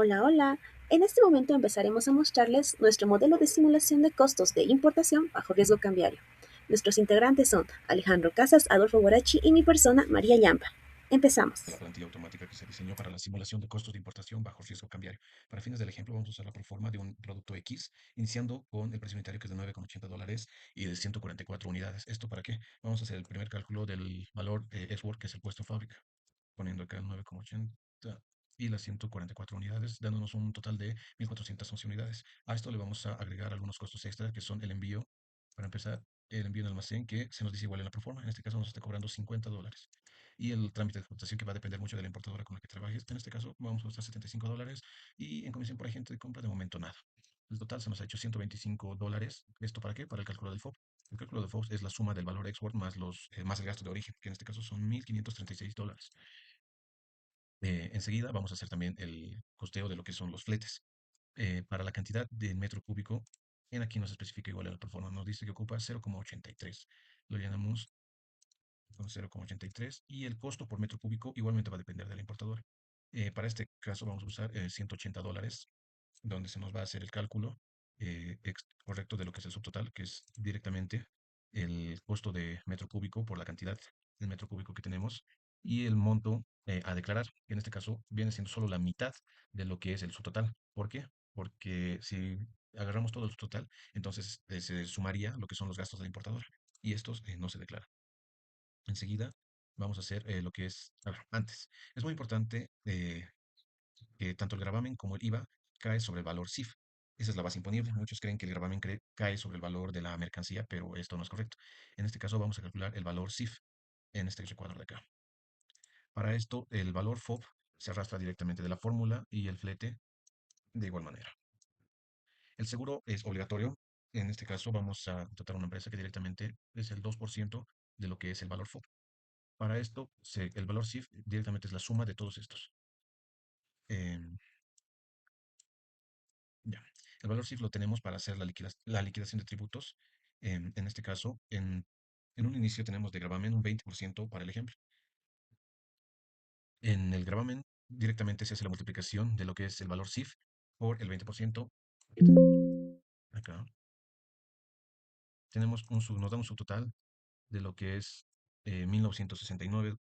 Hola, hola. En este momento empezaremos a mostrarles nuestro modelo de simulación de costos de importación bajo riesgo cambiario. Nuestros integrantes son Alejandro Casas, Adolfo Guarachi y mi persona, María Yampa. Empezamos. La plantilla automática que se diseñó para la simulación de costos de importación bajo riesgo cambiario. Para fines del ejemplo, vamos a usar la proforma de un producto X, iniciando con el precio unitario que es de $9,80 y de 144 unidades. ¿Esto para qué? Vamos a hacer el primer cálculo del valor S-Word, que es el puesto fábrica, poniendo acá el 9,80 y las 144 unidades, dándonos un total de 1.411 unidades. A esto le vamos a agregar algunos costos extra, que son el envío, para empezar, el envío en almacén, que se nos dice igual en la proforma. En este caso nos está cobrando $50. Y el trámite de exportación, que va a depender mucho de la importadora con la que trabajes. En este caso vamos a usar $75 y en comisión por agente de compra de momento nada. El total se nos ha hecho $125. ¿Esto para qué? Para el cálculo del FOB. El cálculo de FOB es la suma del valor export más el gasto de origen, que en este caso son $1.536. Enseguida vamos a hacer también el costeo de lo que son los fletes. Para la cantidad de metro cúbico, en aquí nos especifica igual en la performance, nos dice que ocupa 0,83. Lo llenamos con 0,83 y el costo por metro cúbico igualmente va a depender del importador. Para este caso vamos a usar $180, donde se nos va a hacer el cálculo correcto de lo que es el subtotal, que es directamente el costo de metro cúbico por la cantidad de metro cúbico que tenemos y el monto a declarar, que en este caso viene siendo solo la mitad de lo que es el subtotal. ¿Por qué? Porque si agarramos todo el subtotal, entonces se sumaría lo que son los gastos del importador y estos no se declaran. Enseguida vamos a hacer lo que es, a ver, antes, es muy importante que tanto el gravamen como el IVA cae sobre el valor CIF. Esa es la base imponible. Muchos creen que el gravamen cae sobre el valor de la mercancía, pero esto no es correcto. En este caso vamos a calcular el valor CIF en este recuadro de acá. Para esto, el valor FOB se arrastra directamente de la fórmula y el flete de igual manera. El seguro es obligatorio. En este caso vamos a contratar una empresa que directamente es el 2% de lo que es el valor FOB. Para esto, el valor CIF directamente es la suma de todos estos. Em, ya. El valor CIF lo tenemos para hacer la liquidación de tributos. En este caso, en un inicio tenemos de gravamen un 20% para el ejemplo. En el gravamen directamente se hace la multiplicación de lo que es el valor CIF por el 20%. Acá nos da un subtotal de lo que es $1.969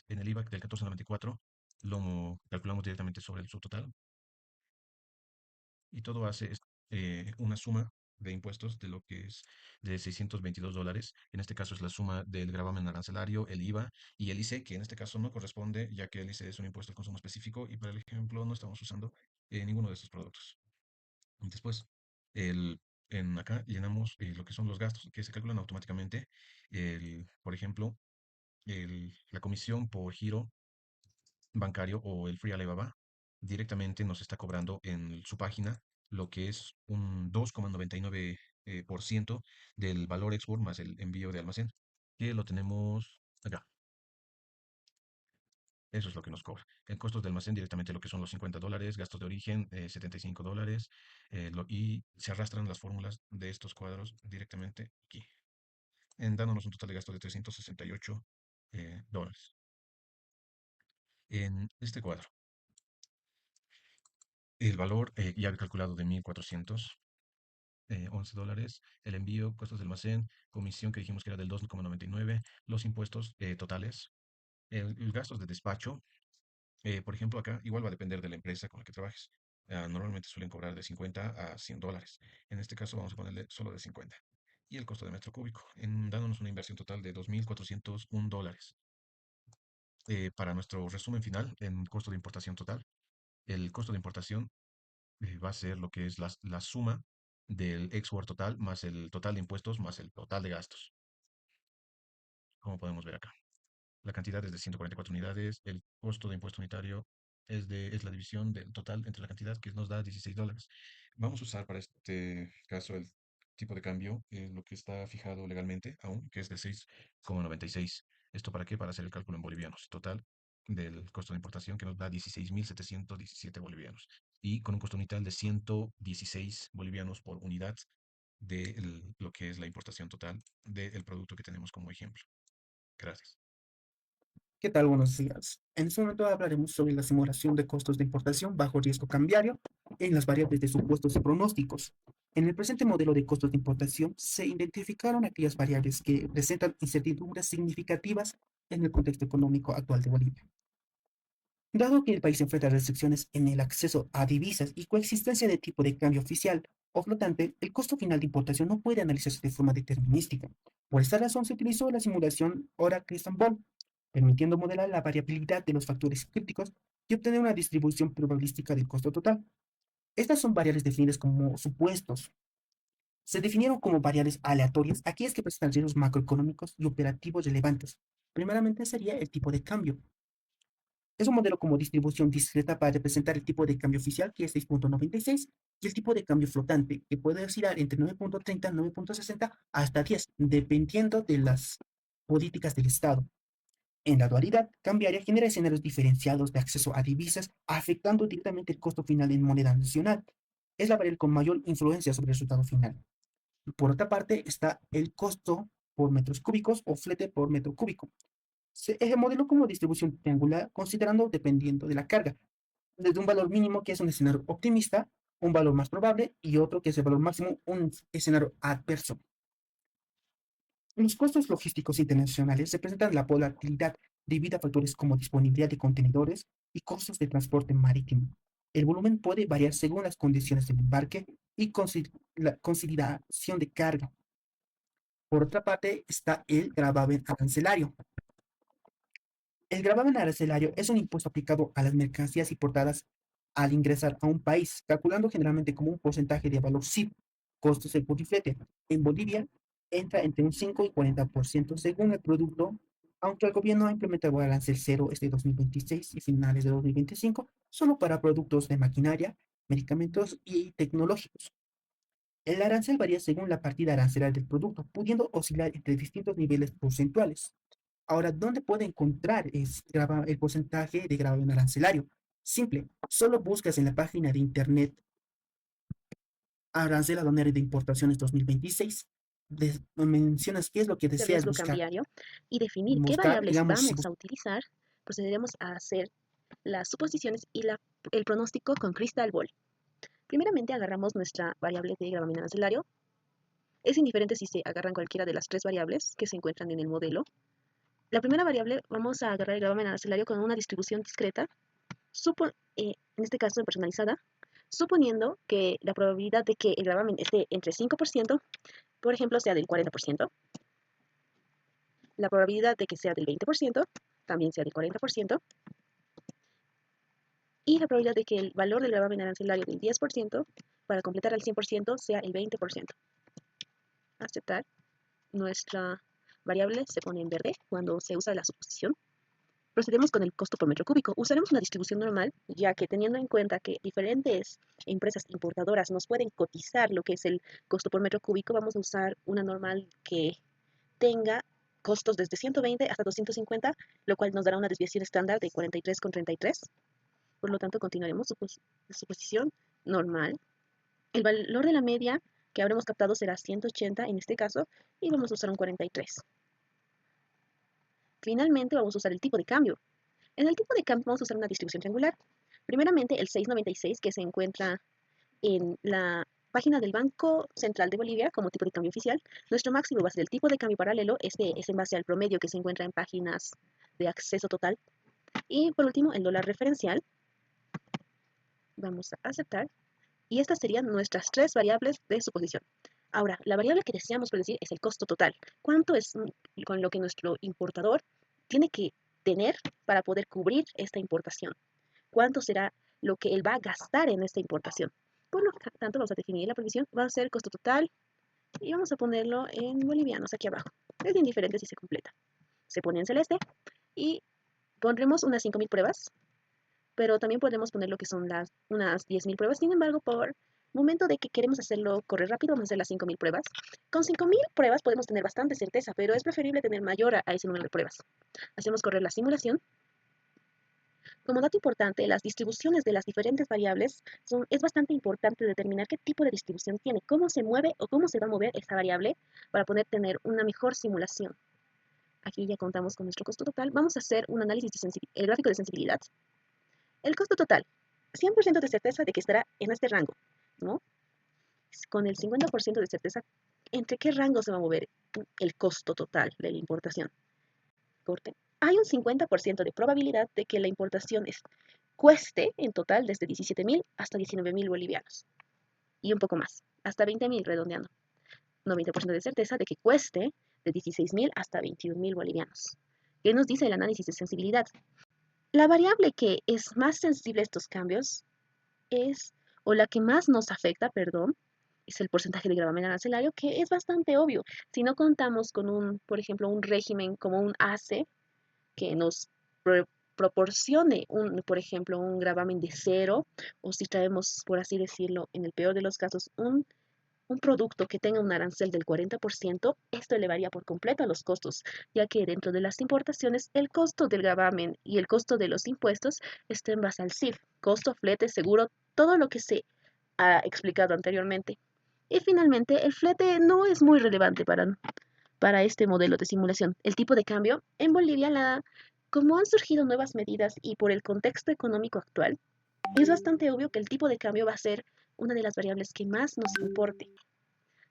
en el IVA del 14,94. Lo calculamos directamente sobre el subtotal y todo hace una suma de impuestos de lo que es de $622. En este caso es la suma del gravamen arancelario, el IVA y el IC, que en este caso no corresponde, ya que el IC es un impuesto al consumo específico y para el ejemplo no estamos usando ninguno de estos productos. Después, el, en acá llenamos lo que son los gastos que se calculan automáticamente. Por ejemplo, la comisión por giro bancario o el Free Alibaba directamente nos está cobrando en su página lo que es un 2,99% por ciento del valor export más el envío de almacén, que lo tenemos acá. Eso es lo que nos cobra. En costos de almacén directamente lo que son los $50, gastos de origen $75 y se arrastran las fórmulas de estos cuadros directamente aquí, dándonos un total de gasto de $368. En este cuadro, el valor ya calculado de 1.400 $11, el envío, costos de almacén, comisión que dijimos que era del 2,99, los impuestos totales, el gastos de despacho, por ejemplo, acá igual va a depender de la empresa con la que trabajes. Normalmente suelen cobrar de $50 a $100. En este caso vamos a ponerle solo de 50. Y el costo de metro cúbico, dándonos una inversión total de $2.401. Para nuestro resumen final, en costo de importación total, el costo de importación va a ser lo que es la suma del export total más el total de impuestos más el total de gastos, como podemos ver acá. La cantidad es de 144 unidades, el costo de impuesto unitario es la división del total entre la cantidad que nos da $16. Vamos a usar para este caso el tipo de cambio, lo que está fijado legalmente aún, que es de 6,96. ¿Esto para qué? Para hacer el cálculo en bolivianos. Total del costo de importación que nos da 16.717 bolivianos y con un costo unitario de 116 bolivianos por unidad de lo que es la importación total del producto que tenemos como ejemplo. Gracias. ¿Qué tal? Buenos días. En este momento hablaremos sobre la simulación de costos de importación bajo riesgo cambiario en las variables de supuestos y pronósticos. En el presente modelo de costos de importación se identificaron aquellas variables que presentan incertidumbres significativas en el contexto económico actual de Bolivia. Dado que el país enfrenta restricciones en el acceso a divisas y coexistencia de tipo de cambio oficial o flotante, el costo final de importación no puede analizarse de forma determinística. Por esta razón se utilizó la simulación Oracle-Stambol, permitiendo modelar la variabilidad de los factores críticos y obtener una distribución probabilística del costo total. Estas son variables definidas como supuestos. Se definieron como variables aleatorias aquellas que presentan riesgos macroeconómicos y operativos relevantes. Primeramente sería el tipo de cambio. Es un modelo como distribución discreta para representar el tipo de cambio oficial, que es 6.96, y el tipo de cambio flotante, que puede oscilar entre 9.30, 9.60 hasta 10, dependiendo de las políticas del Estado. En la dualidad cambiaria genera escenarios diferenciados de acceso a divisas, afectando directamente el costo final en moneda nacional. Es la variable con mayor influencia sobre el resultado final. Por otra parte, está el costo por metros cúbicos o flete por metro cúbico. Se modeló como distribución triangular, considerando dependiendo de la carga, desde un valor mínimo que es un escenario optimista, un valor más probable y otro que es el valor máximo, un escenario adverso. Los costos logísticos internacionales representan la volatilidad debido a factores como disponibilidad de contenedores y costos de transporte marítimo. El volumen puede variar según las condiciones del embarque y la consideración de carga. Por otra parte, está el gravamen arancelario. El gravamen arancelario es un impuesto aplicado a las mercancías importadas al ingresar a un país, calculando generalmente como un porcentaje de valor CIF, costos del flete. En Bolivia entra entre un 5 y 40% según el producto, aunque el gobierno ha implementado arancel cero este 2026 y finales de 2025, solo para productos de maquinaria, medicamentos y tecnológicos. El arancel varía según la partida arancelaria del producto, pudiendo oscilar entre distintos niveles porcentuales. Ahora, ¿dónde puede encontrar el porcentaje de gravamen arancelario? Simple, solo buscas en la página de internet Arancel Aduanero de Importaciones 2026, mencionas qué es lo que De deseas riesgo buscar. cambiario y definir qué Buscar, variables digamos, si vamos a utilizar, procederemos a hacer las suposiciones y el pronóstico con Crystal Ball. Primeramente agarramos nuestra variable de gravamen arancelario. Es indiferente si se agarran cualquiera de las tres variables que se encuentran en el modelo. La primera variable vamos a agarrar el gravamen arancelario con una distribución discreta, en este caso personalizada, suponiendo que la probabilidad de que el gravamen esté entre 5%, por ejemplo, sea del 40%, la probabilidad de que sea del 20%, también sea del 40%, y la probabilidad de que el valor del gravamen arancelario del 10%, para completar al 100%, sea el 20%. Aceptar. Nuestra variable se pone en verde cuando se usa la suposición. Procedemos con el costo por metro cúbico. Usaremos una distribución normal, ya que teniendo en cuenta que diferentes empresas importadoras nos pueden cotizar lo que es el costo por metro cúbico, vamos a usar una normal que tenga costos desde 120 hasta 250, lo cual nos dará una desviación estándar de 43,33. Por lo tanto, continuaremos suposición normal. El valor de la media que habremos captado será 180 en este caso y vamos a usar un 43. Finalmente vamos a usar el tipo de cambio. En el tipo de cambio vamos a usar una distribución triangular. Primeramente el 696 que se encuentra en la página del Banco Central de Bolivia como tipo de cambio oficial. Nuestro máximo va a ser el tipo de cambio paralelo. Este es en base al promedio que se encuentra en páginas de acceso total. Y por último el dólar referencial. Vamos a aceptar. Y estas serían nuestras tres variables de suposición. Ahora, la variable que deseamos predecir es el costo total. ¿Cuánto es con lo que nuestro importador tiene que tener para poder cubrir esta importación? ¿Cuánto será lo que él va a gastar en esta importación? Por lo tanto, vamos a definir la previsión. Va a ser el costo total y vamos a ponerlo en bolivianos aquí abajo. Es indiferente si se completa. Se pone en celeste y pondremos unas 5.000 pruebas, pero también podemos poner lo que son unas 10.000 pruebas. Sin embargo, por momento de que queremos hacerlo correr rápido, vamos a hacer las 5.000 pruebas. Con 5.000 pruebas podemos tener bastante certeza, pero es preferible tener mayor a ese número de pruebas. Hacemos correr la simulación. Como dato importante, las distribuciones de las diferentes variables es bastante importante determinar qué tipo de distribución tiene, cómo se mueve o cómo se va a mover esta variable para poder tener una mejor simulación. Aquí ya contamos con nuestro costo total. Vamos a hacer un análisis de el gráfico de sensibilidad. El costo total, 100% de certeza de que estará en este rango, ¿no? Con el 50% de certeza, ¿entre qué rango se va a mover el costo total de la importación? Corte. Hay un 50% de probabilidad de que la importación cueste en total desde 17.000 hasta 19.000 bolivianos. Y un poco más, hasta 20.000 redondeando. 90% de certeza de que cueste de 16.000 hasta 21.000 bolivianos. ¿Qué nos dice el análisis de sensibilidad? La variable que es más sensible a estos cambios es, o la que más nos afecta, perdón, es el porcentaje de gravamen arancelario, que es bastante obvio. Si no contamos con por ejemplo, un régimen como un ACE que nos proporcione, por ejemplo, un gravamen de cero, o si traemos, por así decirlo, en el peor de los casos, un producto que tenga un arancel del 40%, esto elevaría por completo a los costos, ya que dentro de las importaciones el costo del gravamen y el costo de los impuestos está en base al CIF, costo, flete, seguro, todo lo que se ha explicado anteriormente. Y finalmente, el flete no es muy relevante para este modelo de simulación. El tipo de cambio, en Bolivia, como han surgido nuevas medidas y por el contexto económico actual, es bastante obvio que el tipo de cambio va a ser una de las variables que más nos importe,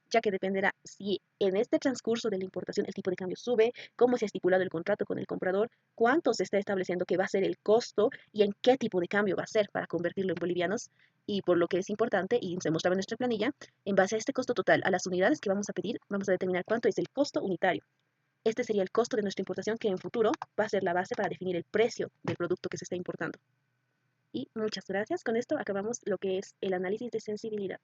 ya que dependerá si en este transcurso de la importación el tipo de cambio sube, cómo se ha estipulado el contrato con el comprador, cuánto se está estableciendo que va a ser el costo y en qué tipo de cambio va a ser para convertirlo en bolivianos. Y por lo que es importante, y se mostraba en nuestra planilla, en base a este costo total, a las unidades que vamos a pedir, vamos a determinar cuánto es el costo unitario. Este sería el costo de nuestra importación que en futuro va a ser la base para definir el precio del producto que se está importando. Y muchas gracias. Con esto acabamos lo que es el análisis de sensibilidad.